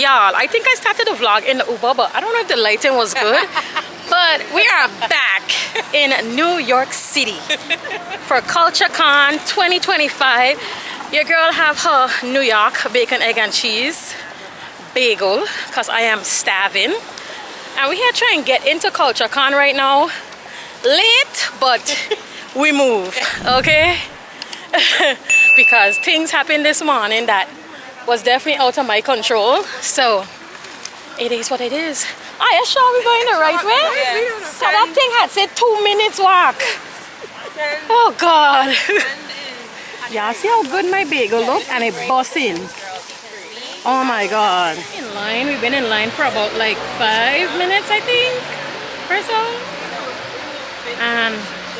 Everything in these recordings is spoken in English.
y'all, I think I started the vlog in the Uber, but I don't know if the lighting was good. But we are back in New York City for CultureCon 2025. Your girl have her New York bacon, egg, and cheese bagel because I am starving. And we're here trying to get into CultureCon right now. Late, but we move, okay? Because things happened this morning that was definitely out of my control. So it is what it is. Are you sure we're going the right way? Yeah. So that thing had said 2 minutes walk. Oh God. Y'all see how good my bagel look? And it buzzing. Oh my God. In line, we've been in line for about like 5 minutes, I think, or so. And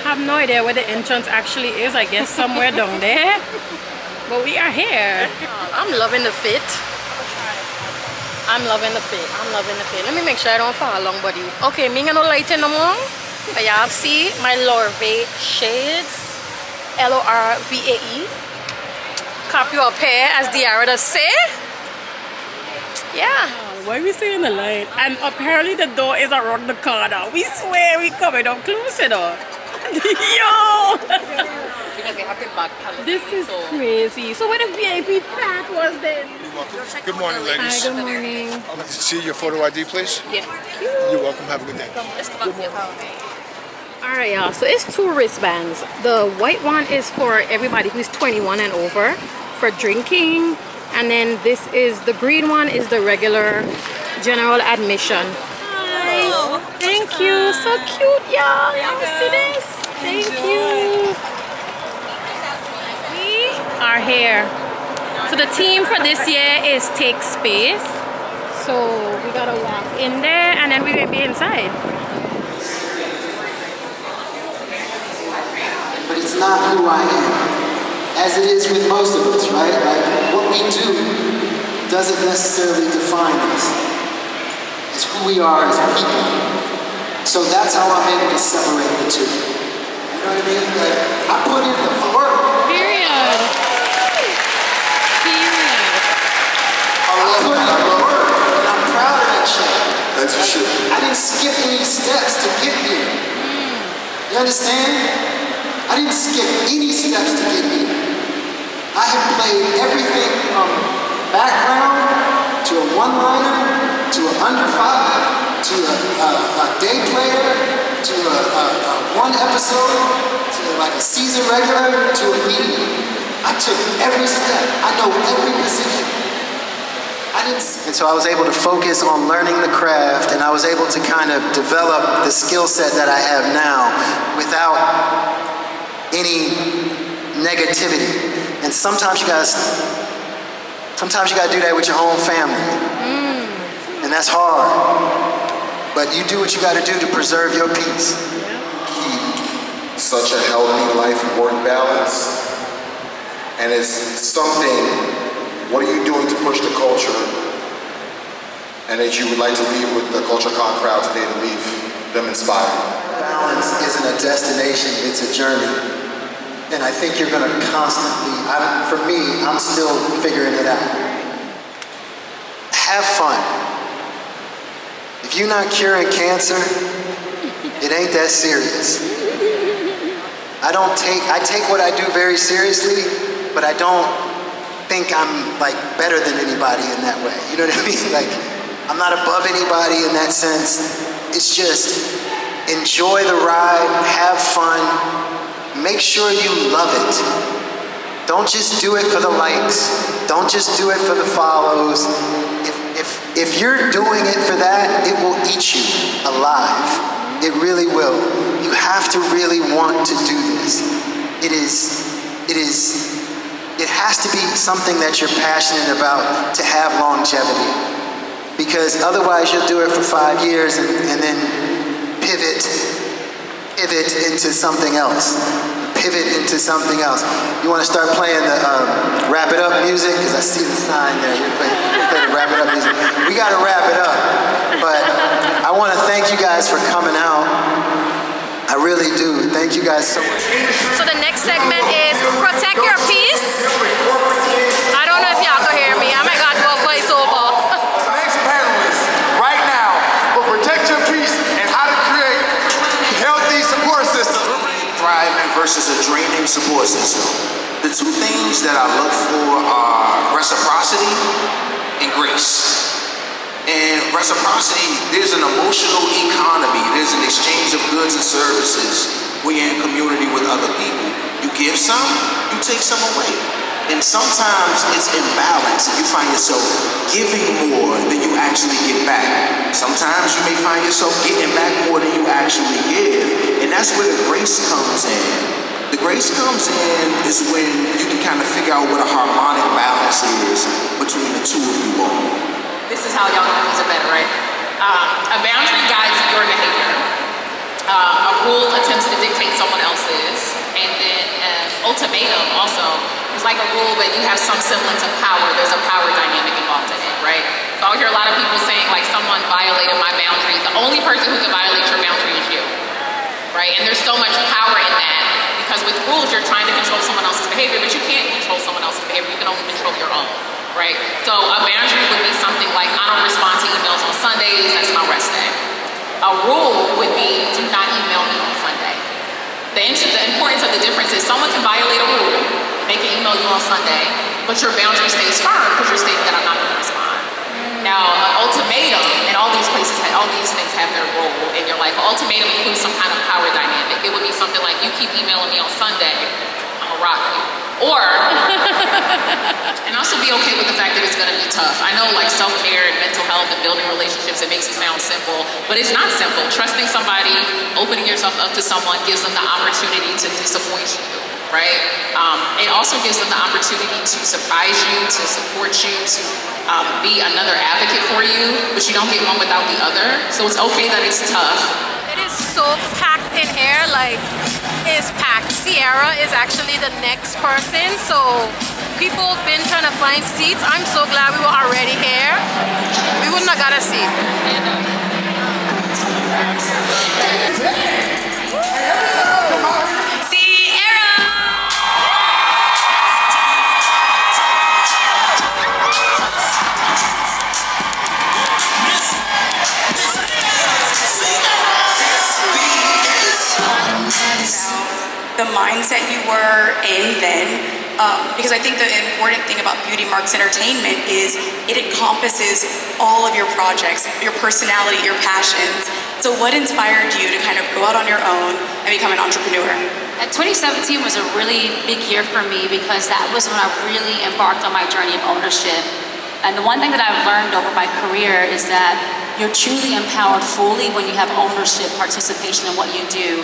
have no idea where the entrance actually is. I guess somewhere down there. But we are here. I'm loving the fit. I'm loving the fit. I'm loving the fit. Let me make sure I don't fall along, buddy. Okay, me gonna light in the morning. Y'all see my Lorvae shades. Lorvae. Cop your pair, as Diara does say. Yeah. Why are we staying in the line? And apparently the door is around the corner. We swear we coming up close enough. Yo! Because they have the back palette. This is crazy. So where the VIP pack was then? Good morning, ladies. Hi, good morning. I'd like to see your photo ID, please. Yeah. You're welcome. Have a good day. Alright, y'all. So it's 2 wristbands. The white one is for everybody who's 21 and over for drinking. And then this is the green one is the regular general admission. Hi. Thank you. So cute, y'all. Y'all see this? Thank you. We are here. So the theme for this year is Take Space. So we gotta walk in there and then we will be inside. But it's not who I am. As it is with most of us, right? Like, what we do doesn't necessarily define us. It's who we are as people. So that's how I'm able to separate the two. You know what I mean? Like, I put in the work. Period. I put in the work, and I'm proud of that shit. That's your shit. I didn't skip any steps to get here. You understand? I didn't skip any steps to get here. I have played everything from background to a one-liner to an under 5 to a day player to a one episode to like a season regular to a lead. I took every step. I know every position. And so I was able to focus on learning the craft, and I was able to kind of develop the skill set that I have now without any negativity. And sometimes you gotta do that with your own family. And that's hard. But you do what you gotta do to preserve your peace. Keep such a healthy life-work balance. And it's something, what are you doing to push the culture? And that you would like to leave with the CultureCon crowd today to leave them inspired. Balance isn't a destination, it's a journey. And I think you're going to constantly, for me, I'm still figuring it out. Have fun. If you're not curing cancer, it ain't that serious. I take what I do very seriously, but I don't think I'm like better than anybody in that way. You know what I mean? Like, I'm not above anybody in that sense. It's just enjoy the ride, have fun. Make sure you love it. Don't just do it for the likes. Don't just do it for the follows. If you're doing it for that, it will eat you alive. It really will. You have to really want to do this. It has to be something that you're passionate about to have longevity. Because otherwise you'll do it for 5 years and then pivot into something else. You want to start playing the wrap it up music? Because I see the sign there. You're playing the wrap it up music. We got to wrap it up. But I want to thank you guys for coming out. I really do. Thank you guys so much. So the next segment is Protect Your Peace. I don't know if y'all can hear me. I might got to do a voiceover. healthy support system. Thriving versus a draining support system. The two things that I look for are reciprocity and grace. And reciprocity, there's an emotional economy. There's an exchange of goods and services when you're in community with other people. You give some, you take some away. And sometimes it's imbalance and you find yourself giving more than you actually get back. Sometimes you may find yourself getting back more than you actually give. And that's where the grace comes in. The grace comes in is when you can kind of figure out what a harmonic balance is between the two of you all. This is how y'all know these are better, right? A boundary guides your behavior. A rule attempts to dictate someone else's. And then an ultimatum also is like a rule, but you have some semblance of power. There's a power dynamic involved in it, right? So I'll hear a lot of people saying like someone violated my boundary. The only person who can violate your boundary is you, right? And there's so much power in that because with rules, you're trying to control someone else's behavior, but you can't control someone else's behavior. You can only control your own, right? So a boundary would be something like, I don't respond to emails on Sundays, that's my rest day. A rule would be, do not email me on Sunday. The importance of the difference is someone can violate a rule, they can email you on Sunday, but your boundary stays firm because you're stating that I'm not going to respond. Now, an ultimatum, and all these things have their role in your life. An ultimatum includes some kind of power dynamic. It would be something like, you keep emailing me on Sunday, I'm gonna rock you. Or, and also be okay with the fact that it's gonna be tough. I know like self-care and mental health and building relationships, it makes it sound simple, but it's not simple. Trusting somebody, opening yourself up to someone gives them the opportunity to disappoint you, right? It also gives them the opportunity to surprise you, to support you, to be another advocate for you, but you don't get one without the other. So it's okay that it's tough. It is so packed in here, like it's packed. Sierra is actually the next person, so people have been trying to find seats. I'm so glad we were already here. We wouldn't have got a seat. The mindset you were in then, because I think the important thing about Beauty Marks Entertainment is it encompasses all of your projects, your personality, your passions. So what inspired you to kind of go out on your own and become an entrepreneur? 2017 was a really big year for me because that was when I really embarked on my journey of ownership. And the one thing that I've learned over my career is that you're truly empowered fully when you have ownership, participation in what you do.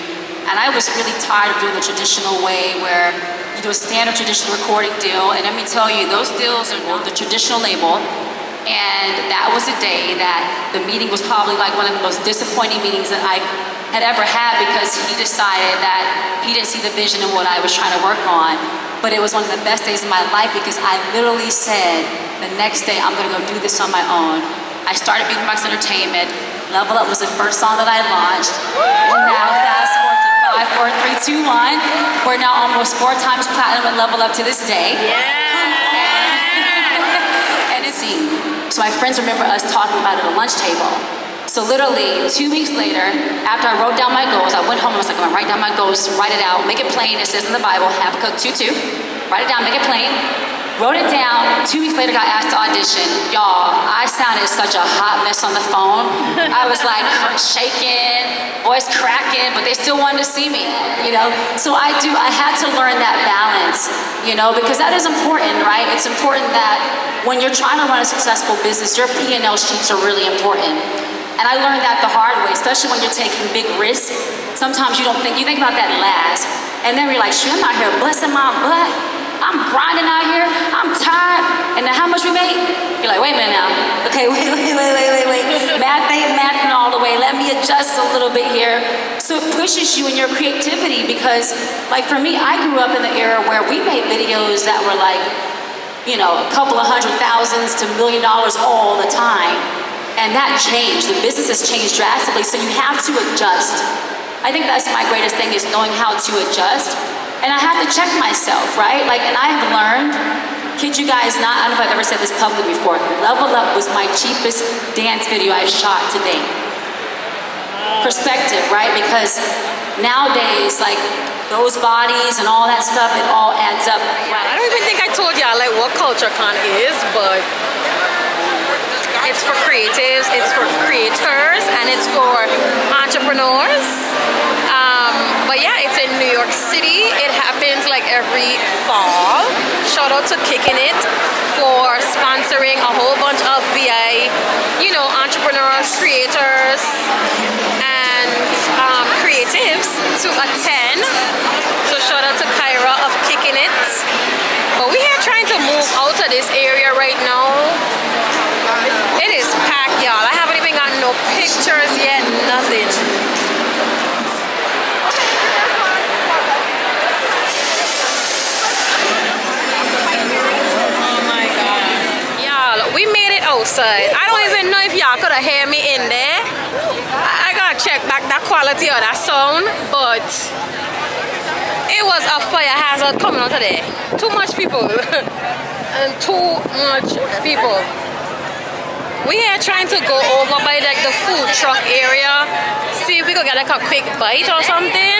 And I was really tired of doing the traditional way where you do a standard traditional recording deal. And let me tell you, those deals are the traditional label. And that was a day that the meeting was probably like one of the most disappointing meetings that I had ever had because he decided that he didn't see the vision in what I was trying to work on. But it was one of the best days of my life because I literally said, the next day I'm gonna go do this on my own. I started Beauty Marks Entertainment. Level Up was the first song that I launched. And now fast forward to 5, 4, 3, 2, 1. We're now almost 4 times platinum and Level Up to this day. And it's so my friends remember us talking about it at a lunch table. So literally 2 weeks later, after I wrote down my goals, I went home and was like, I'm gonna write down my goals, write it out, make it plain. It says in the Bible, Habakkuk 2:2. Write it down, make it plain. Wrote it down. 2 weeks later, got asked to audition. Y'all, I sounded such a hot mess on the phone. I was like shaking, voice cracking, but they still wanted to see me, you know? So I had to learn that balance, you know, because that is important, right? It's important that when you're trying to run a successful business, your P&L sheets are really important. And I learned that the hard way, especially when you're taking big risks. Sometimes you think about that last, and then you're like, shoot, I'm out here busting my butt. I'm grinding out here, I'm tired, and then how much we make? You're like, wait a minute now. Okay, wait. Math ain't mathing all the way. Let me adjust a little bit here. So it pushes you in your creativity because, like for me, I grew up in the era where we made videos that were like, you know, a couple of $100,000 to $1 million all the time. And that changed. The business has changed drastically, so you have to adjust. I think that's my greatest thing is knowing how to adjust. And I have to check myself, right? Like, and I have learned, kid you guys not, I don't know if I've ever said this publicly before, Level Up was my cheapest dance video I've shot to date. perspective, right? Because nowadays, like those bodies and all that stuff, it all adds up. I don't even think I told y'all like what CultureCon is, but it's for creatives, it's for creators, and it's for entrepreneurs. But yeah, it's in New York City. It happens like every fall. Shout out to Kicking It for sponsoring a whole bunch of VI, entrepreneurs, creators, and creatives to attend. So shout out to Kyra of Kicking It. But we are trying to move out of this area right now. It is packed, y'all. I haven't even gotten no pictures yet, nothing. Oh my God. Y'all, we made it outside. I don't even know if y'all could have heard me in there. I gotta check back that quality of that sound, but it was a fire hazard coming out of there. Too much people. And too much people. We are trying to go over by like the food truck area, see if we could get like a quick bite or something.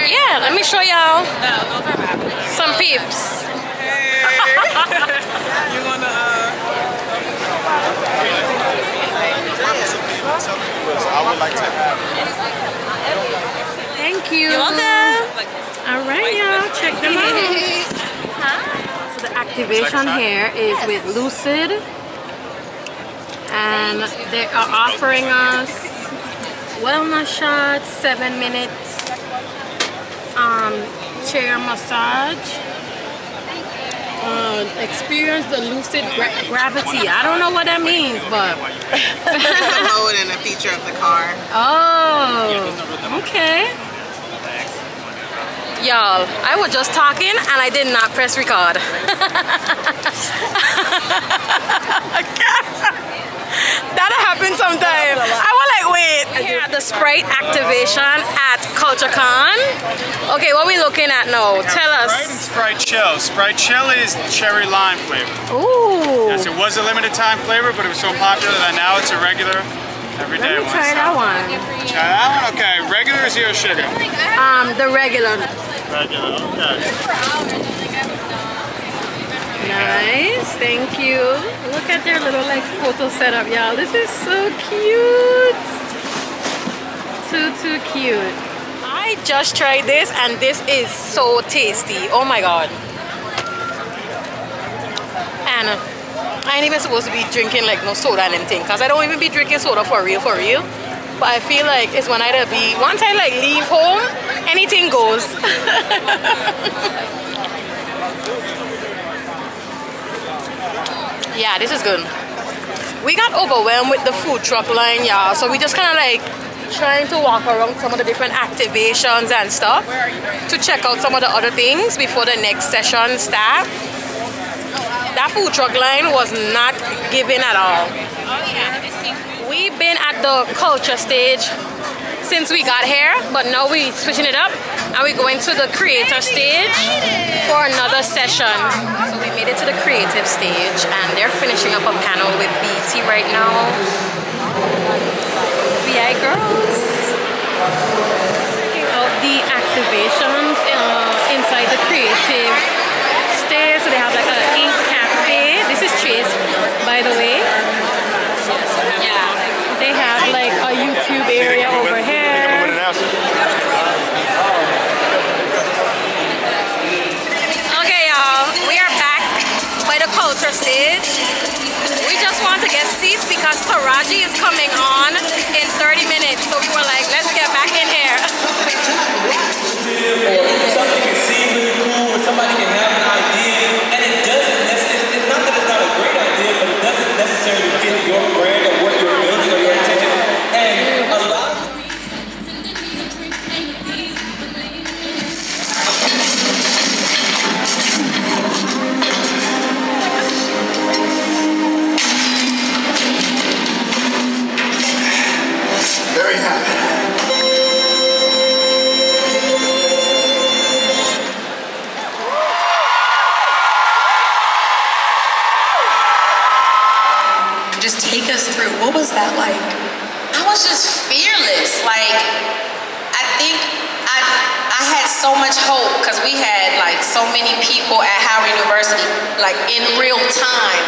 Yeah, let me show y'all some peeps. You wanna I would like to have. Thank you. You're welcome. All right, y'all, check them out. So the activation here is with Lucid, and they are offering us wellness shots, 7 minutes chair massage. Experience the lucid gravity. I don't know what that means, but It's a mode and a feature of the car. oh, okay. Y'all, I was just talking and I did not press record. That'll happen sometime. I was like, wait. Here at the Sprite activation at CultureCon. Okay, what are we looking at now? Tell us. Sprite and Sprite Chill. Sprite Chill is cherry lime flavor. Ooh. Yes, it was a limited time flavor, but it was so popular that now it's a regular everyday Let me one. try that one. Try that one? Okay, regular is zero sugar. The regular. Regular, okay. Nice, thank you. Look at their little like photo setup, y'all. This is so cute. Too cute. I just tried this and this is so tasty. Oh my God. And I ain't even supposed to be drinking like no soda and anything, because I don't even be drinking soda for real. But I feel like it's when once I like leave home, anything goes. Yeah, this is good. We got overwhelmed with the food truck line, y'all, so we just kind of like trying to walk around some of the different activations and stuff to check out some of the other things before the next session starts. That food truck line was not giving at all. We've been at the culture stage since we got here, but now we're switching it up and we're going to the creator stage for another session. So we made it to the creative stage and they're finishing up a panel with BT right now. VI girls. Checking out the activations inside the creative stage. So they have like an ink cafe. This is Chase, by the way. Yeah. They have like a YouTube area over here. Okay, y'all, we are back by the culture stage. We just want to get seats because Taraji is coming on in 30 minutes. So we were like, let's get back in here. Something can seem really cool or somebody can have an idea and it doesn't necessarily, it's not that it's not a great idea, but it doesn't necessarily fit your brand or what you're building or your intention. And a lot of Very happy. so much hope because we had like so many people at Howard University, like in real time,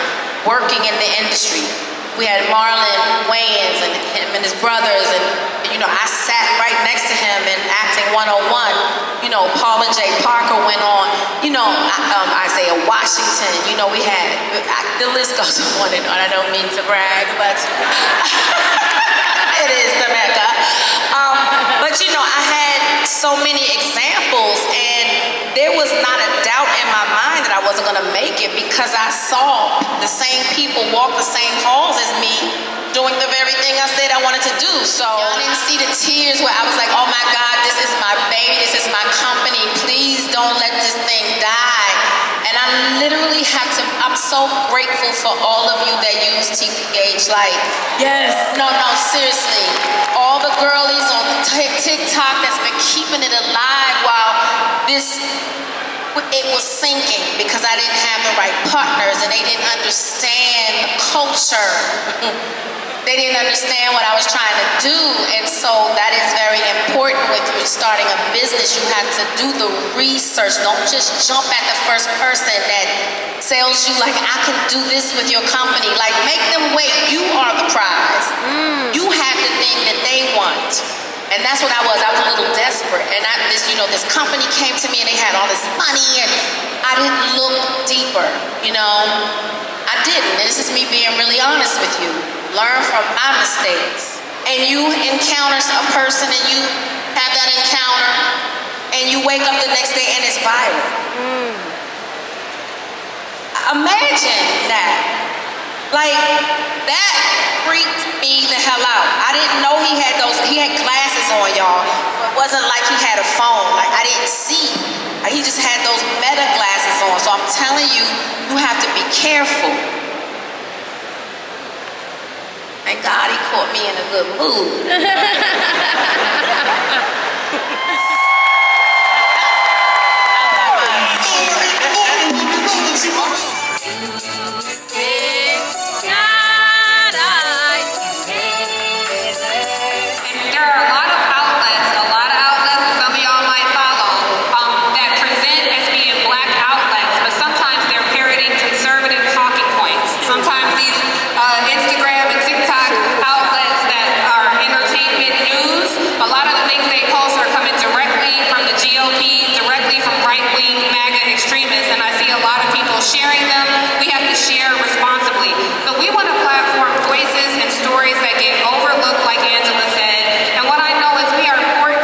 working in the industry. We had Marlon Wayans and him and his brothers, and I sat right next to him in Acting 101. Paula J. Parker went on. Isaiah Washington. We had the list goes on and on. I don't mean to brag, but it is the Mecca. But I had so many examples, and there was not a doubt in my mind that I wasn't going to make it because I saw the same people walk the same halls as me doing the very thing I said I wanted to do. So y'all didn't see the tears where I was like, oh my God, this is my baby, this is my company, please don't let this thing die. And I literally I'm so grateful for all of you that use TPH. Like, yes. No, seriously. All the girlies on TikTok that's been keeping it alive while it was sinking because I didn't have the right partners and they didn't understand the culture. They didn't understand what I was trying to do. And so that is very important with you starting a business. You have to do the research. Don't just jump at the first person that sells you like, I can do this with your company. Like, make them wait. You are the prize. You have the thing that they want. And that's what I was. I was a little desperate. And this company came to me and they had all this money and I didn't look deeper, I didn't. And this is me being really honest with you. Learn from my mistakes. And you encounter a person and you have that encounter and you wake up the next day and it's viral. Imagine that. Like, that freaked me the hell out. I didn't know he had glasses on, y'all. It wasn't like he had a phone. Like, I didn't see. Like, he just had those meta glasses on. So I'm telling you, you have to be careful. Thank God he caught me in a good mood. Sharing them, we have to share responsibly. So we want to platform voices and stories that get overlooked, like Angela said. And what I know is we are 14%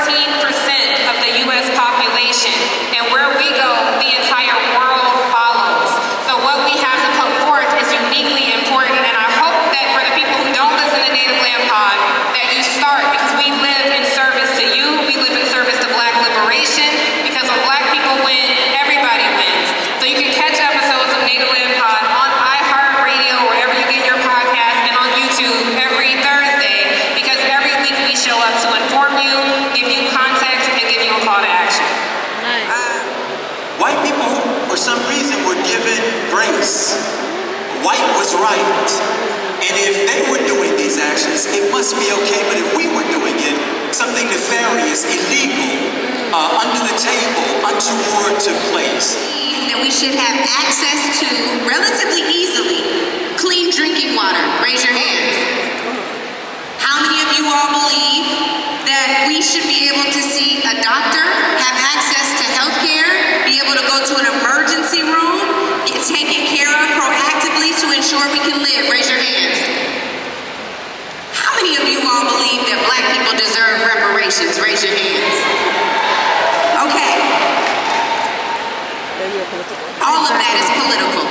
of the U.S. population, and where we go, the entire world follows. So what we have to put forth is uniquely important, and I hope that for the people who don't listen to Native Land Pod, that you start, because we live in service to you, we live in service to Black liberation, because when Black people win, everybody wins. So you can catch episodes of Native Land Pod on iHeartRadio, wherever you get your podcast, and on YouTube every Thursday, because every week we show up to inform you, give you context, and give you a call to action. White people, for some reason, were given grace. White was right. And if they were doing these actions, it must be okay. But if we were doing it, something nefarious, illegal, under the table, untoward took place. That we should have access to relatively easily clean drinking water. Raise your hand. How many of you all believe that we should be able to see a doctor, have access to health care, be able to go to an emergency room, get taken care of proactively to ensure we can live? Raise your hands. How many of you all believe that Black people deserve reparations? Raise your hands. Okay. All of that is political.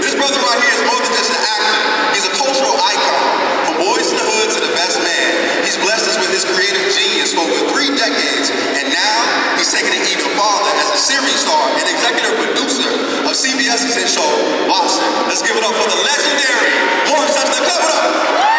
This brother right here is more than just an actor. He's a cultural icon. From Boys in the Hood to the Best Man. He's blessed us with his creative genius for over 3 decades. And now, he's taking it even farther as a series star and executive producer of CBS's hit show, Watson. Let's give it up for the legendary Warren Sutton. Clap it up.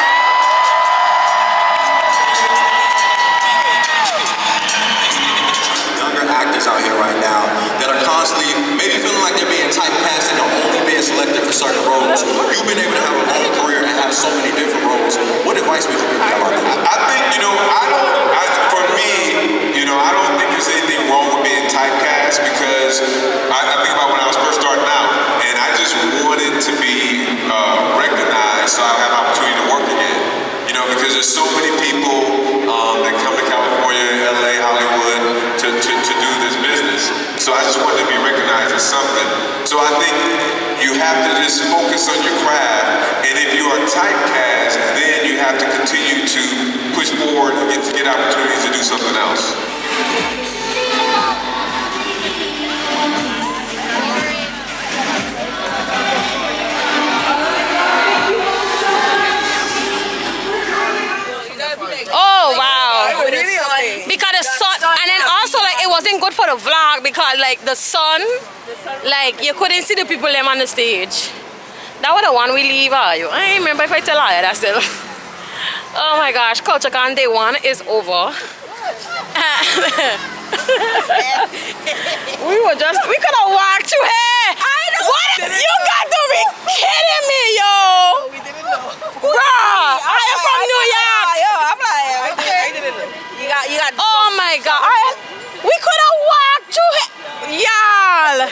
Actors out here right now that are constantly maybe feeling like they're being typecast and are only being selected for certain roles. You've been able to have a long career and have so many different roles. What advice would you give about that? I think, know, because there's so many people that come to California, LA, Hollywood to do this business. So I just wanted to be recognized as something. So I think you have to just focus on your craft, and if you are typecast, then you have to continue to push forward and get opportunities to do something else. Oh wow! Because the sun, and then also like it wasn't good for the vlog because like the sun, like you couldn't see the people them on the stage. That was the one we leave. I remember if I tell her that still. Oh my gosh, CultureCon day 1 is over. we could have walked through here. What? You got to be kidding me, yo! We didn't know. Bruh, I am from New York. I'm like, okay. You got. Oh my God! We could have walked through here, y'all.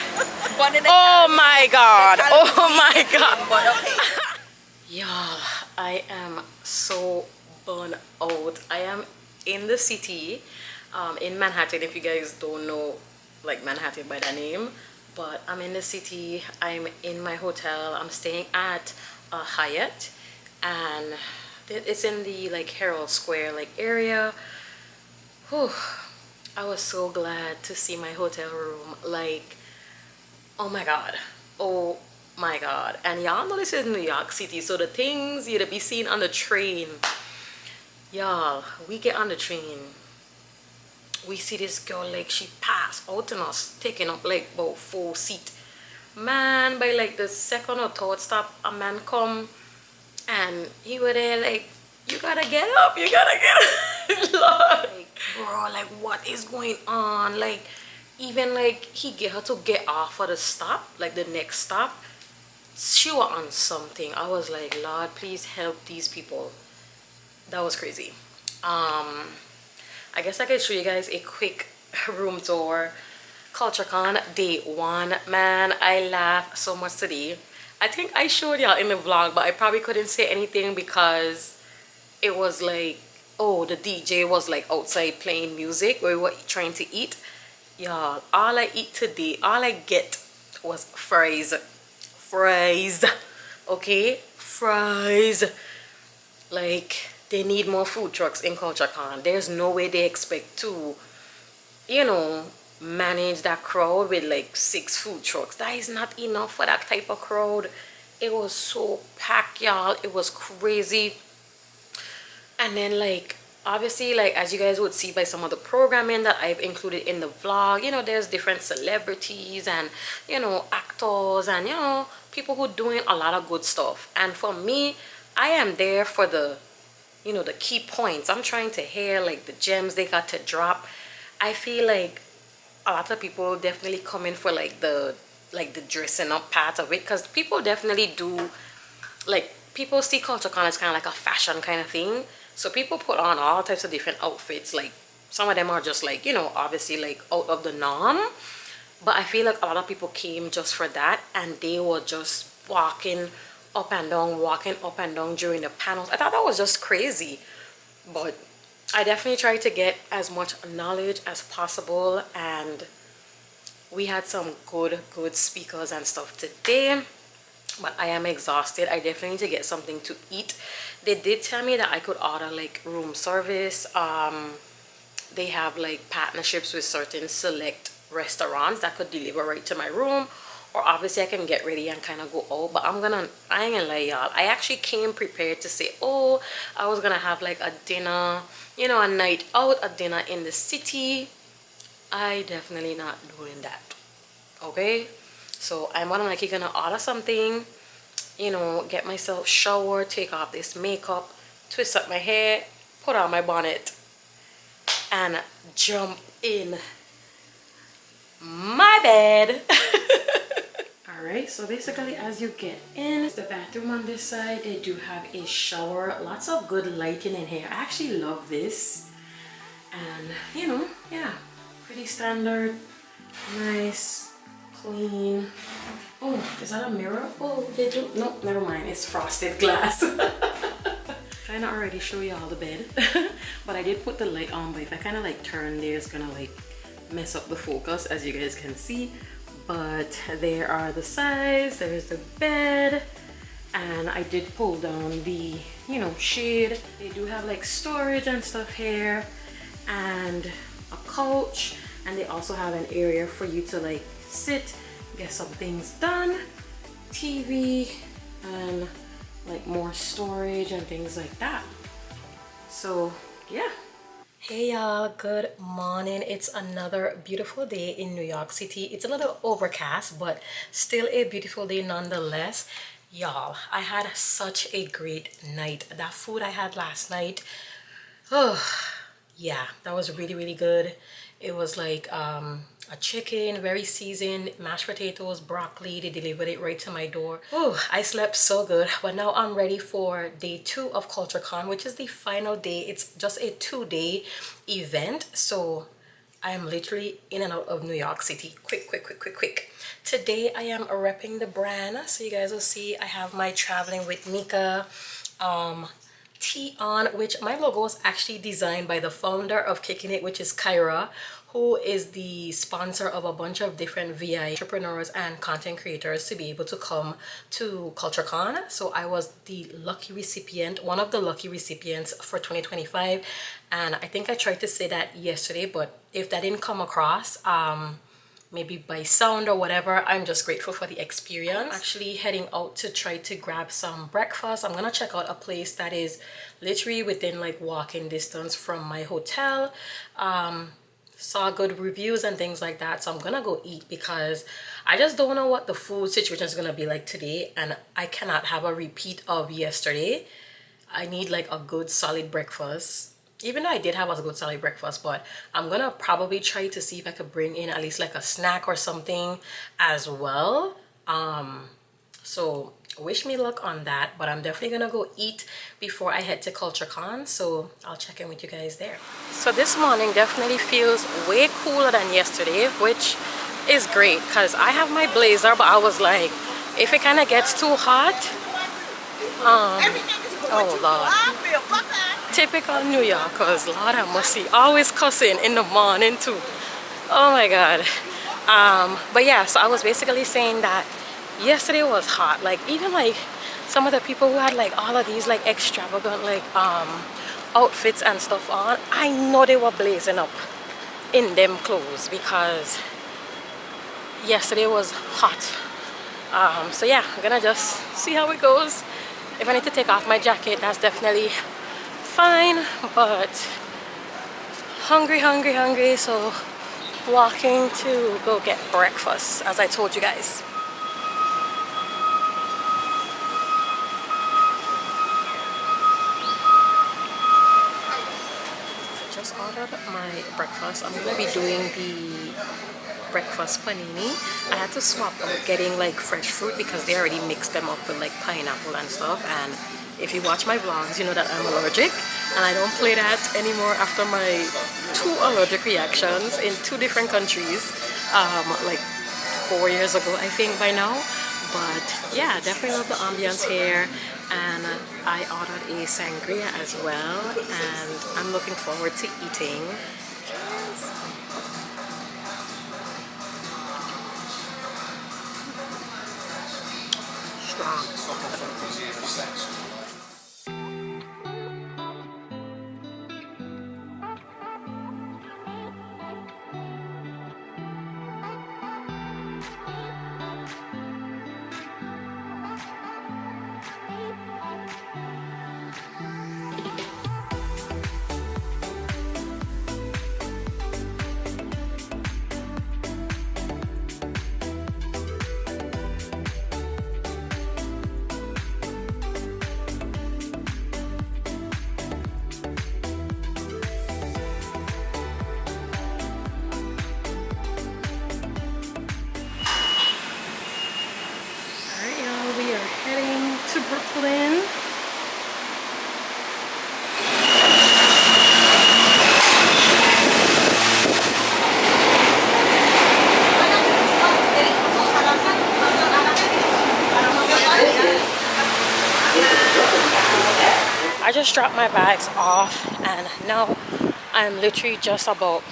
Oh my God! Oh my God! Y'all, I am so burnt out. I am in the city, in Manhattan, if you guys don't know like Manhattan by the name, but I'm in the city. I'm in my hotel. I'm staying at a Hyatt, and it's in the like Herald Square like area. Whew. I was so glad to see my hotel room. Like, oh my God, oh my God. And y'all know this is New York City, so the things you'd be seeing on the train, y'all, we get on the train, we see this girl like she passed out on us, taking up like about 4 seats. Man, by like the second or third stop, a man come and he was there like, you gotta get up, you gotta get up. Lord. Like, bro, like what is going on? Like, even like he get her to get off of the stop, like the next stop, she was on something. I was like, Lord, please help these people. That was crazy. I guess I could show you guys a quick room tour. CultureCon day 1. Man, I laughed so much today. I think I showed y'all in the vlog, but I probably couldn't say anything because it was like, oh, the DJ was like outside playing music. We were trying to eat. Y'all, all I eat today, all I get was fries. Fries. Okay? Fries. Like, they need more food trucks in CultureCon. There's no way they expect to, you know, manage that crowd with like 6 food trucks. That is not enough for that type of crowd. It was so packed, y'all. It was crazy. And then like, obviously, like as you guys would see by some of the programming that I've included in the vlog, you know, there's different celebrities and, you know, actors and, you know, people who are doing a lot of good stuff. And for me, I am there for the, you know, the key points. I'm trying to hear like the gems they got to drop. I feel like a lot of people definitely come in for like the dressing up part of it, because people definitely do, like, people see CultureCon as kind of like a fashion kind of thing. So people put on all types of different outfits. Like, some of them are just like, you know, obviously like out of the norm. But I feel like a lot of people came just for that, and they were just walking up and down during the panels. I thought that was just crazy. But I definitely tried to get as much knowledge as possible, and we had some good speakers and stuff today. But I am exhausted. I definitely need to get something to eat. They did tell me that I could order like room service. They have like partnerships with certain select restaurants that could deliver right to my room, or obviously I can get ready and kind of go out. But I ain't gonna lie, y'all, I actually came prepared to say, oh, I was gonna have like a dinner, you know, a night out, a dinner in the city. I definitely not doing that. Okay, so I'm like gonna order something, you know, get myself showered, take off this makeup, twist up my hair, put on my bonnet, and jump in my bed. Alright, so basically as you get in, the bathroom on this side, they do have a shower. Lots of good lighting in here. I actually love this. And, you know, yeah, pretty standard, nice, clean. Oh, is that a mirror? Oh, they do. No, never mind. It's frosted glass. trying to already show you all the bed. But I did put the light on, but if I kind of like turn there, it's gonna like mess up the focus, as you guys can see. But there are the sides, there's the bed, and I did pull down the, you know, shade. They do have like storage and stuff here, and a couch, and they also have an area for you to like sit, get some things done, TV, and like more storage and things like that. So yeah. Hey y'all, good morning. It's another beautiful day in New York City. It's a little overcast, but still a beautiful day nonetheless. Y'all, I had such a great night. That food I had last night, oh yeah, that was really good. It was like a chicken, very seasoned, mashed potatoes, broccoli. They delivered it right to my door. Oh, I slept so good. But now I'm ready for day 2 of CultureCon, which is the final day. It's just a 2-day event, so I am literally in and out of New York City. Quick. Today I am repping the brand, so you guys will see I have my Traveling with Mika tee on, which my logo is actually designed by the founder of Kicking It, which is Kyra, who is the sponsor of a bunch of different VI entrepreneurs and content creators to be able to come to CultureCon. So I was the lucky recipient, one of the lucky recipients for 2025, and I think I tried to say that yesterday, but if that didn't come across, maybe by sound or whatever, I'm just grateful for the experience. I'm actually heading out to try to grab some breakfast. I'm gonna check out a place that is literally within like walking distance from my hotel. Saw good reviews and things like that, so I'm gonna go eat because I just don't know what the food situation is gonna be like today, and I cannot have a repeat of yesterday. I need like a good solid breakfast. Even though I did have a good solid breakfast, but I'm gonna probably try to see if I could bring in at least like a snack or something as well. So wish me luck on that, but I'm definitely gonna go eat before I head to CultureCon, so I'll check in with you guys there. So this morning definitely feels way cooler than yesterday, which is great because I have my blazer, but I was like, if it kind of gets too hot, oh Lord. Typical New Yorkers, Lord have mercy, always cussing in the morning too. Oh my God. But yeah, so I was basically saying that yesterday was hot. Like even like some of the people who had like all of these like extravagant like outfits and stuff on, I know they were blazing up in them clothes because yesterday was hot. So yeah, I'm gonna just see how it goes. If I need to take off my jacket, that's definitely fine, but hungry, so walking to go get breakfast, as I told you guys. Just ordered my breakfast. I'm gonna be doing the breakfast panini. I had to swap out getting like fresh fruit because they already mixed them up with like pineapple and stuff, and if you watch my vlogs, you know that I'm allergic, and I don't play that anymore after my 2 allergic reactions in 2 different countries, like 4 years ago, I think by now. But yeah, definitely love the ambience here, and I ordered a sangria as well, and I'm looking forward to eating. Strong. just dropped my bags off, and now I'm literally just about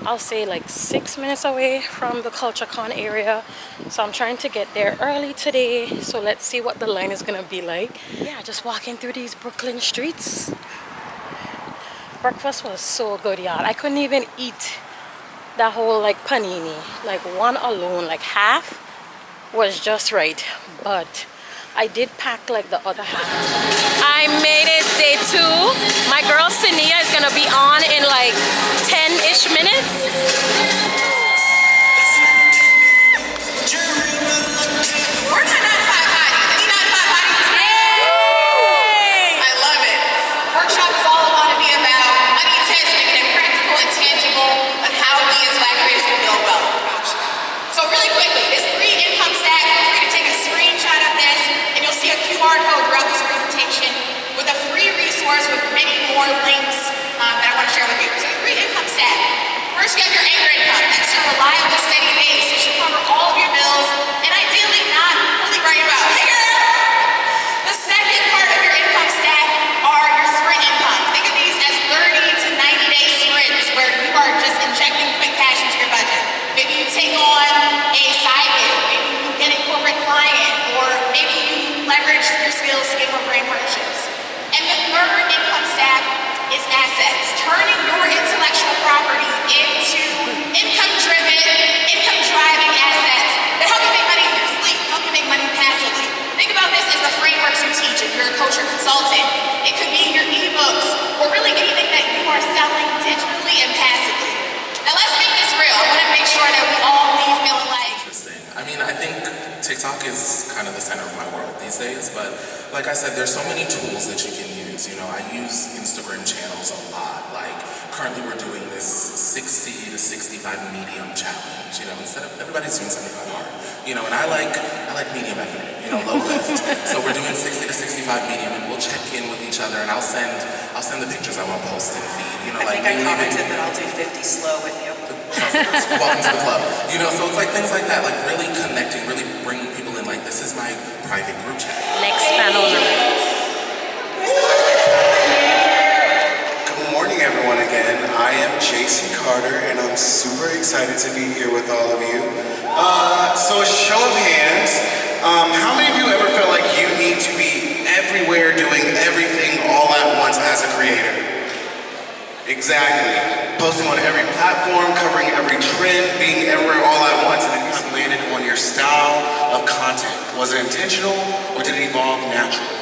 I'll say like 6 minutes away from the CultureCon area. So I'm trying to get there early today. So let's see what the line is gonna be like. Yeah, just walking through these Brooklyn streets. Breakfast was so good, y'all. I couldn't even eat that whole like panini. Like one alone, like half was just right. But I did pack like the other half. I made it day 2. My girl Sania is gonna be on in like 10-ish minutes. We're not 9-5 bodies. Any 9-5 bodies today? I love it. Workshop is all going to be about money tips, making it practical and tangible on how we as Black creators can build wealth. So really quickly, this free income stack, feel free to take a screenshot of this, and you'll see a QR code throughout this presentation with a free resource with many more links that I want to share with you. So the free income stack. First, you have your anchor income. That's your reliable, steady base. It should cover all of your bills, and ideally not fully write about. Hey girl! The second part of your income stack are your sprint income. Think of these as 30 to 90-day sprints where you are just injecting quick cash into your budget. Maybe you take on a side gig, maybe you get a corporate client, or maybe you leverage your skills to get more brand partnerships. And the third income stack is assets, turning your intellectual property into income-driven, income-driving assets that help you make money in your sleep, help you make money passively. Think about this as the frameworks you teach if you're a coach or consultant. It could be your ebooks, or really anything that you are selling digitally and passively. Now let's make this real. I want to make sure that we all leave feeling like. Interesting. I mean, I think TikTok is kind of the center of my world these days, but like I said, there's so many tools that you can use. You know, I use Instagram channels a lot. Like, currently we're doing this 60 to 65 medium challenge. You know, instead of everybody's doing something hard. You know, and I like medium effort. You know, low lift. So we're doing 60 to 65 medium, and we'll check in with each other, and I'll send the pictures I want to post and feed. You know, I think I commented that I'll do 50 slow with you. Welcome to the club. You know, so it's like things like that, like really connecting, really bringing people in. Like, this is my private group chat. Next panel. Good morning, everyone, again. I am Jason Carter, and I'm super excited to be here with all of you. So a show of hands, how many of you ever felt like you need to be everywhere doing everything all at once as a creator? Exactly. Posting on every platform, covering every trend, being everywhere all at once, and it kind of landed on your style of content. Was it intentional, or did it evolve naturally?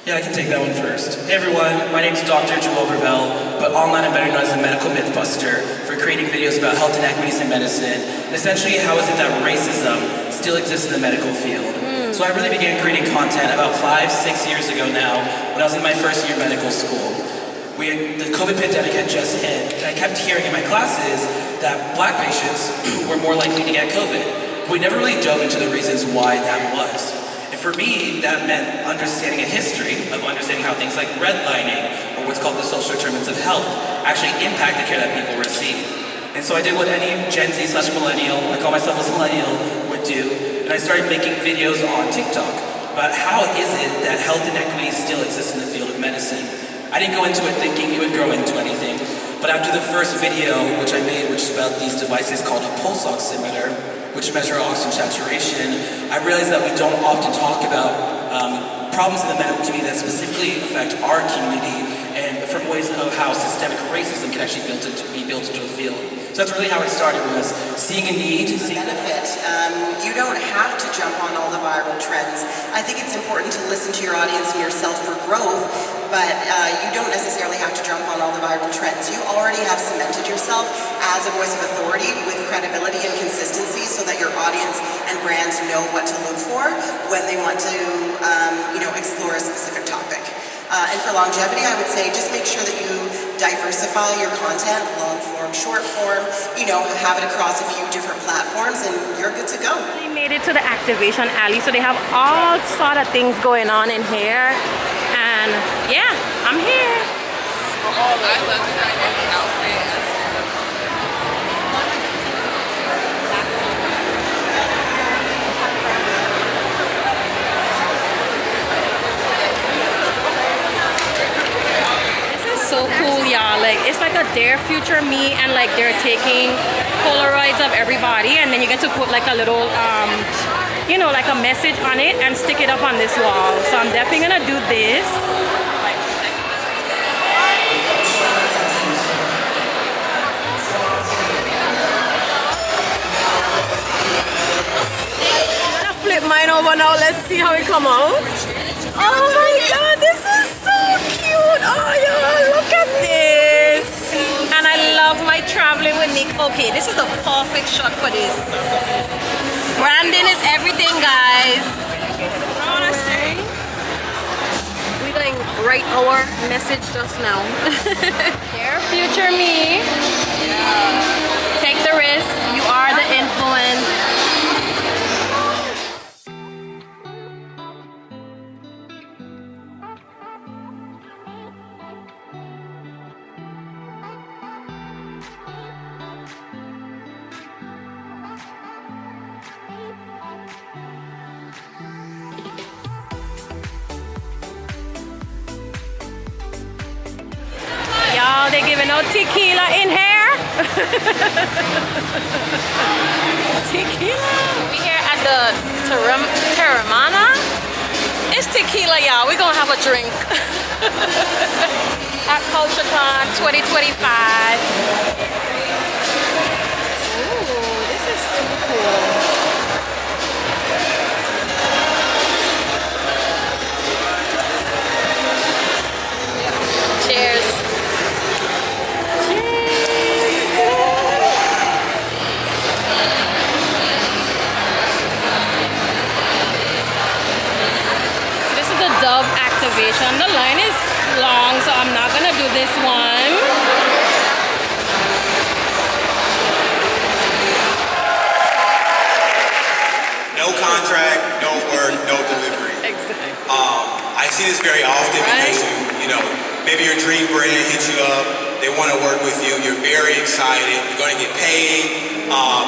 Yeah, I can take that one first. Hey everyone, my name is Dr. Joel Brevel, but online I'm better known as the Medical Mythbuster for creating videos about health inequities in medicine, and essentially how is it that racism still exists in the medical field. So I really began creating content about 5-6 years ago now, when I was in my first year of medical school. The COVID pandemic had just hit, and I kept hearing in my classes that Black patients were more likely to get COVID. We never really dove into the reasons why that was. And for me, that meant understanding a history of understanding how things like redlining, or what's called the social determinants of health, actually impact the care that people receive. And so I did what any Gen Z/millennial, I call myself a millennial, would do, and I started making videos on TikTok about how is it that health inequities still exist in the field of medicine. I didn't go into it thinking it would grow into anything, but after the first video, which I made, which is about these devices called a pulse oximeter, which measure oxygen saturation, I realized that we don't often talk about problems in the medical community that specifically affect our community, and from ways of how systemic racism can actually be built into a field. So that's really how it started, was seeing a need. Benefit. You don't have to jump on all the viral trends. I think it's important to listen to your audience and yourself for growth, but you don't necessarily have to jump on all the viral trends. You already have cemented yourself as a voice of authority with credibility and consistency so that your audience and brands know what to look for when they want to explore a specific topic. And for longevity, I would say just make sure that you diversify your content, long form, short form, have it across a few different platforms, and you're good to go. We made it to the activation alley, so they have all sort of things going on in here, and yeah, I'm here. I love the outfit. like it's like a Dear Future Me, and like they're taking Polaroids of everybody, and then you get to put like a little you know, like a message on it and stick it up on this wall. So I'm definitely gonna do this. I'm gonna flip mine over now. Let's see how it come out. Oh my god, this is so cute. Oh yeah, look at this. And I love my traveling with Nick. Okay, this is the perfect shot for this. Branding is everything, guys. Honestly, we're going to write our message just now. Dear future me, take the risk. You are the influence. Y'all, they're giving out tequila in here. Tequila. We here at the Terramana. It's tequila, y'all. We're gonna have a drink at CultureCon 2025. Ooh, this is too cool. Cheers. Dove activation. The line is long, so I'm not gonna do this one. No contract, no work, no delivery. Exactly. I see this very often because you know, maybe your dream brand hits you up. They want to work with you. You're very excited. You're going to get paid.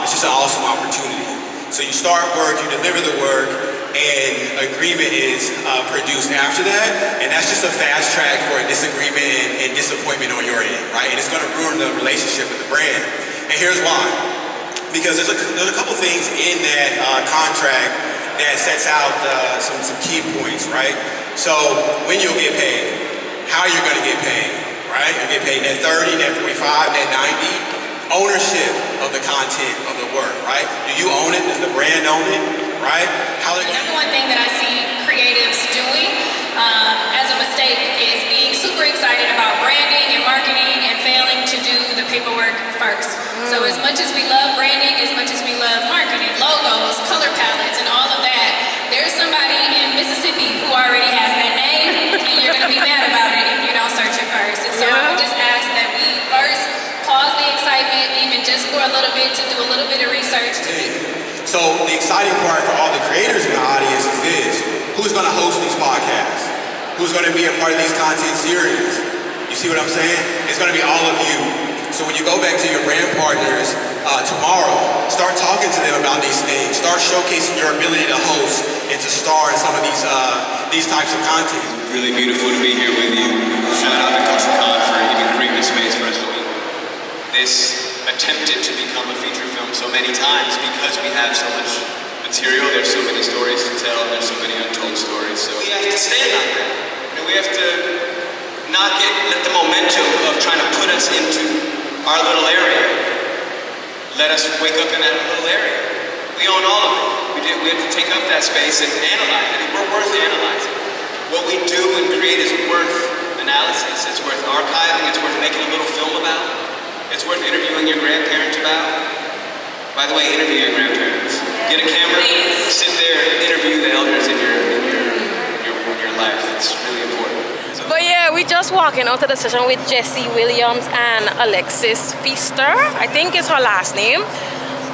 It's just an awesome opportunity. So you start work, you deliver the work, and agreement is produced after that, and that's just a fast track for a disagreement and disappointment on your end, right? And it's going to ruin the relationship with the brand. And here's why. Because there's a couple things in that contract that sets out some key points, right? So when you'll get paid, how you're going to get paid, right? You'll get paid net 30, net 45, net 90. Ownership of the content of the work, right? Do you own it? Does the brand own it? Right? The number one thing that I see creatives doing as a mistake is being super excited about branding and marketing and failing to do the paperwork first. So as much as we love branding, as much as we love marketing, logos, color palettes, and all of that, there's somebody in Mississippi who already has that name, and you're going to be mad about it if you don't search it first. And so I would just ask that we first pause the excitement, even just for a little bit, to do a little bit of research. So the exciting part for all the creators in the audience is this: who's going to host these podcasts? Who's going to be a part of these content series? You see what I'm saying? It's going to be all of you. So when you go back to your brand partners tomorrow, start talking to them about these things. Start showcasing your ability to host and to star in some of these types of content. It's really beautiful to be here with you. Shout out to CultureCon for even creating a space for us to be. This attempted to become a feature film so many times because we have so much material, there's so many stories to tell, there's so many untold stories. So we have to stand on that. And we have to not let the momentum of trying to put us into our little area let us wake up in that little area. We own all of it. We have to take up that space and analyze it. We're worth analyzing. What we do and create is worth analysis. It's worth archiving. It's worth making a little film about. It's worth interviewing your grandparents about. By the way, interview your grandparents. Get a camera, sit there, interview the elders in your life. It's really important. So. But yeah, we just walking out of the session with Jessie Williams and Alexis Pfister. I think is her last name.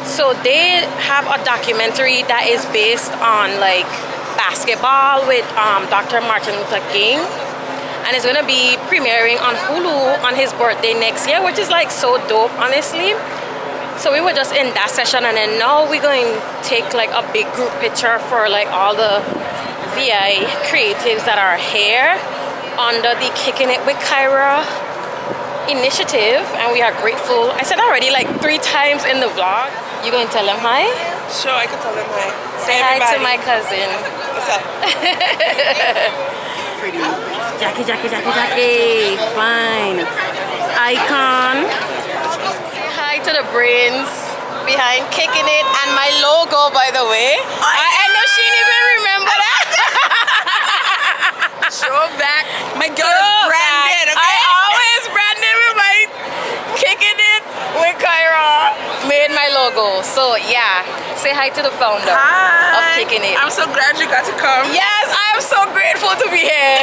So they have a documentary that is based on like basketball with Dr. Martin Luther King. And it's gonna be premiering on Hulu on his birthday next year, which is like so dope, honestly. So we were just in that session, and then now we're going to take like a big group picture for like all the VI creatives that are here under the Kicking It with Kyra initiative, and we are grateful. I said already like 3 times in the vlog. You going to tell them hi? Sure, I can tell them hi. Say hi to my cousin. What's up? Pretty. Jackie. Fine. Icon. Say hi to the brains behind Kicking It and my logo, by the way. I know she didn't even remember that. Show back. My girl is branded. Okay? I always branded with my Kicking It with Kyra. Made my logo. So yeah, say hi to the founder of Kicking It. I'm so glad you got to come. Yes, I am so grateful to be here.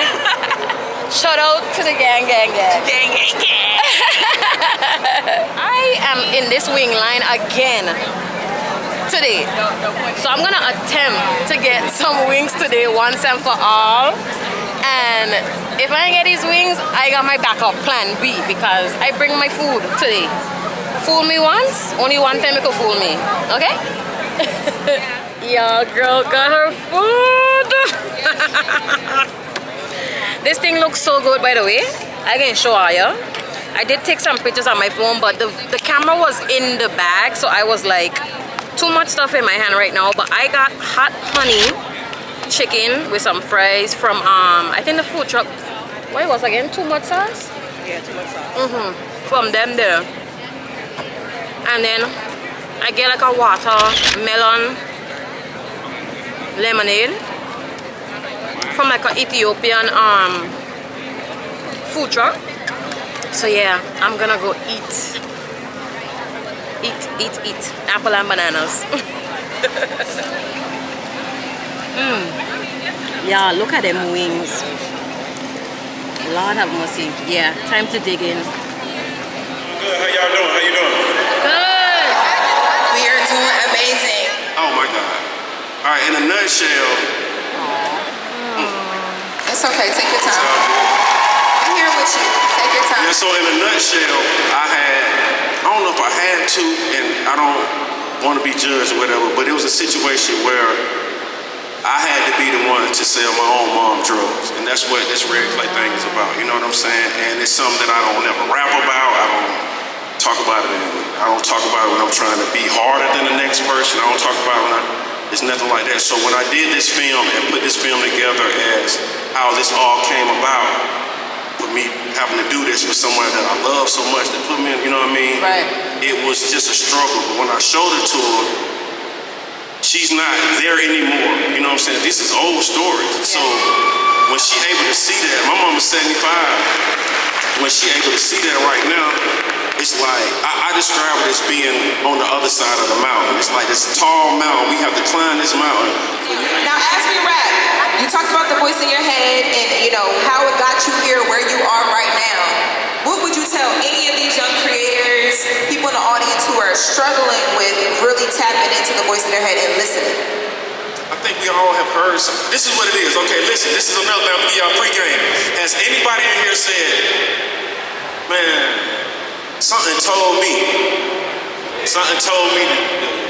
Shout out to the gang. I am in this wing line again today. So I'm gonna attempt to get some wings today once and for all. And if I don't get these wings, I got my backup plan B because I bring my food today. Fool me once, only one time you can fool me. Okay? Your girl got her food. This thing looks so good, by the way. I can show you. I did take some pictures on my phone, but the camera was in the bag, so I was like, too much stuff in my hand right now. But I got hot honey chicken with some fries from I think the food truck. What it was again? Too much sauce? Yeah, too much sauce. From them there. And then I get like a watermelon lemonade from like an Ethiopian food truck. So yeah, I'm gonna go eat apple and bananas. Yeah, look at them wings. Lord have mercy. Yeah, time to dig in. Good, how y'all doing? How you doing? Good. We are doing amazing. Oh my God. All right, in a nutshell. It's okay, take your time. I'm here with you. Take your time. Yeah, so in a nutshell, I don't know if I had to, and I don't want to be judged or whatever, but it was a situation where I had to be the one to sell my own mom drugs. And that's what this Red Clay thing is about, you know what I'm saying? And it's something that I don't ever rap about. I don't talk about it, I don't talk about it when I'm trying to be harder than the next person. I don't talk about it when it's nothing like that. So when I did this film and put this film together as how this all came about, with me having to do this with someone that I love so much, that put me in, you know what I mean? Right. It was just a struggle. But when I showed it to her, she's not there anymore. You know what I'm saying? This is old stories. So when she able to see that, my mom is 75. When she able to see that right now, it's like, I describe it as being on the other side of the mountain. It's like this tall mountain. We have to climb this mountain. Now, as we wrap, you talked about the voice in your head and, you know, how it got you here where you are right now. What would you tell any of these young creators, people in the audience who are struggling with really tapping into the voice in their head and listening? I think we all have heard something. This is what it is. Okay, listen, this is another thing I'm gonna give y'all pregame. Has anybody in here said, man, something told me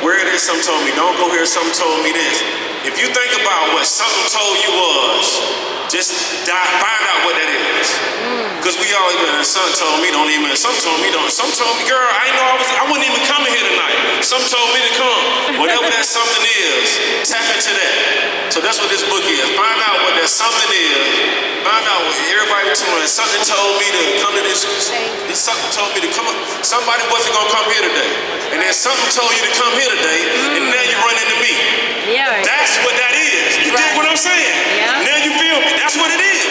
where it is, something told me don't go here, something told me this. If you think about what something told you was, just find out what that is. Because we all even, something told me don't even, some told me, girl, I ain't know I wasn't even coming here tonight. Some told me to come. Whatever that something is, tap into that. So that's what this book is. Find out what that something is. Find out what everybody was doing. Something told me to come to this something told me to come up. Somebody wasn't gonna come here today. And then something told you to come here today, and now you run into me. Yeah. That's what that is. You dig what I'm saying? Yeah. Now you feel me. That's what it is.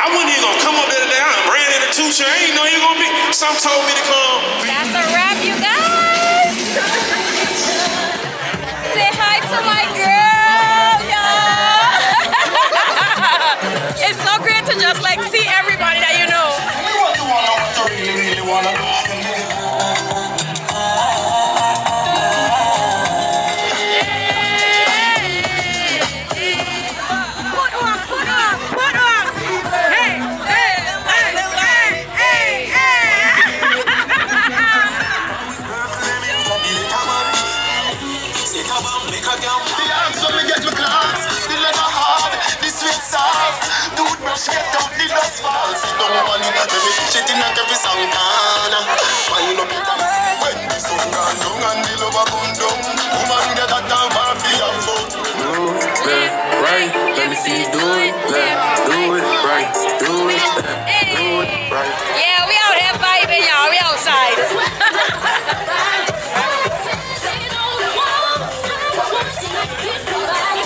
I wasn't even gonna come up there today. I ran into two chairs. I ain't know you gonna be. Some told me to come. That's a wrap, you guys. Say hi to my girl, y'all. It's so great to just like see everybody that you know. Get out the dust fall. Sit down on Let me fish it in every song corner. Wind up it up. When the sun gone down and the lover come down, woman get that down for your foot. Do it right, let me see you do it left. Do it right, do it left. Do it right. Yeah, we out here vibing, y'all. We outside.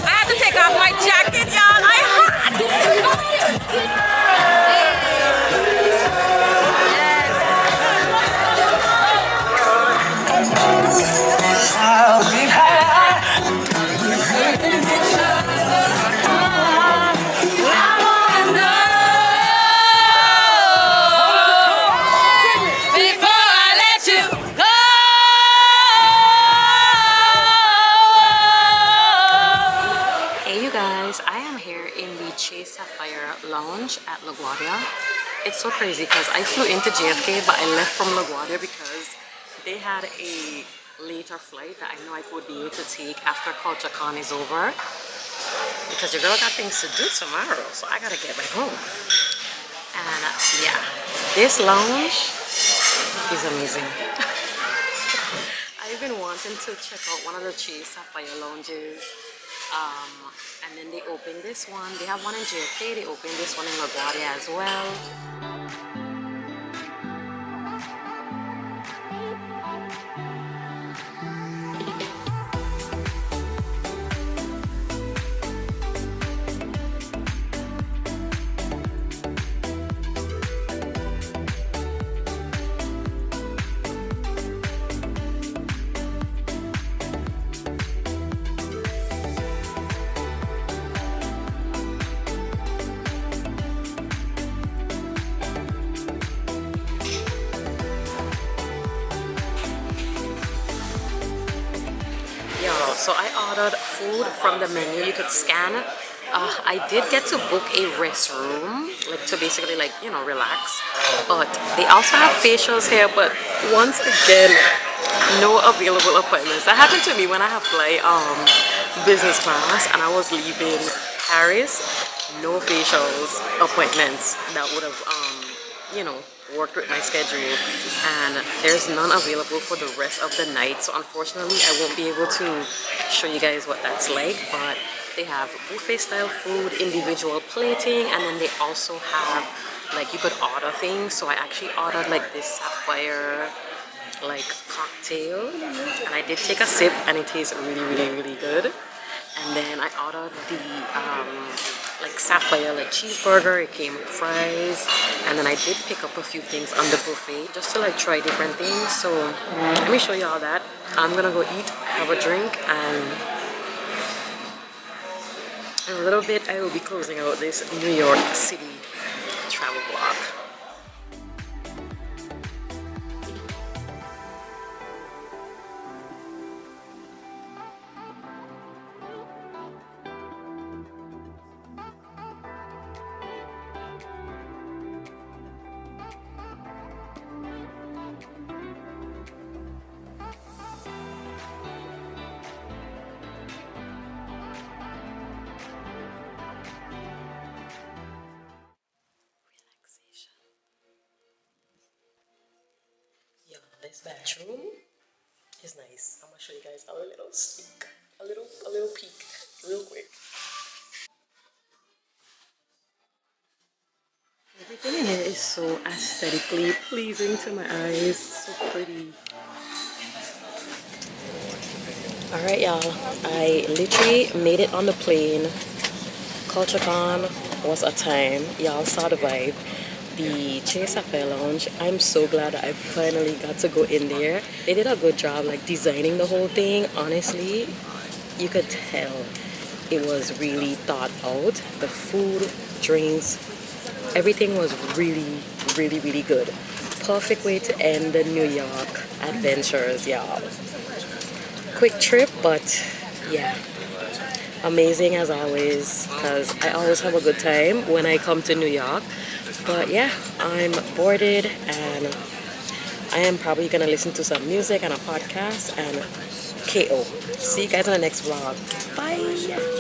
I have to take off my jacket, y'all. I Lounge at LaGuardia. It's so crazy because I flew into JFK, but I left from LaGuardia because they had a later flight that I know I would be able to take after CultureCon is over, because your girl got things to do tomorrow, so I gotta get back home. And yeah, this lounge is amazing. I've been wanting to check out one of the Chase Sapphire lounges. And then they opened this one. They have one in JFK. They opened this one in LaGuardia as well. So I ordered food from the menu. You could scan. I did get to book a restroom, like to basically like, you know, relax. But they also have facials here, but once again, no available appointments. That happened to me when I have flight business class and I was leaving Paris. No facials appointments that would have you know, worked with my schedule, and there's none available for the rest of the night, so unfortunately I won't be able to show you guys what that's like. But they have buffet style food, individual plating, and then they also have like, you could order things. So I actually ordered like this sapphire like cocktail, and I did take a sip and it tastes really good. And then I ordered the like sapphire like cheeseburger. It came with fries, and then I did pick up a few things on the buffet just to like try different things. So let me show you all that. I'm gonna go eat, have a drink, and in a little bit I will be closing out this New York City travel vlog. This bathroom is nice. I'm gonna show you guys a little sneak, a little peek, real quick. Everything in here is so aesthetically pleasing to my eyes. So pretty. All right, y'all. I literally made it on the plane. CultureCon was a time. Y'all saw the vibe. The Chase Sapphire Lounge, I'm so glad that I finally got to go in there. They did a good job like designing the whole thing. Honestly, you could tell it was really thought out. The food, drinks, everything was really good. Perfect way to end the New York adventures, y'all. Quick trip, but yeah, amazing as always, because I always have a good time when I come to New York. But yeah, I'm boarded and I am probably gonna listen to some music and a podcast and KO. See you guys in the next vlog. Bye.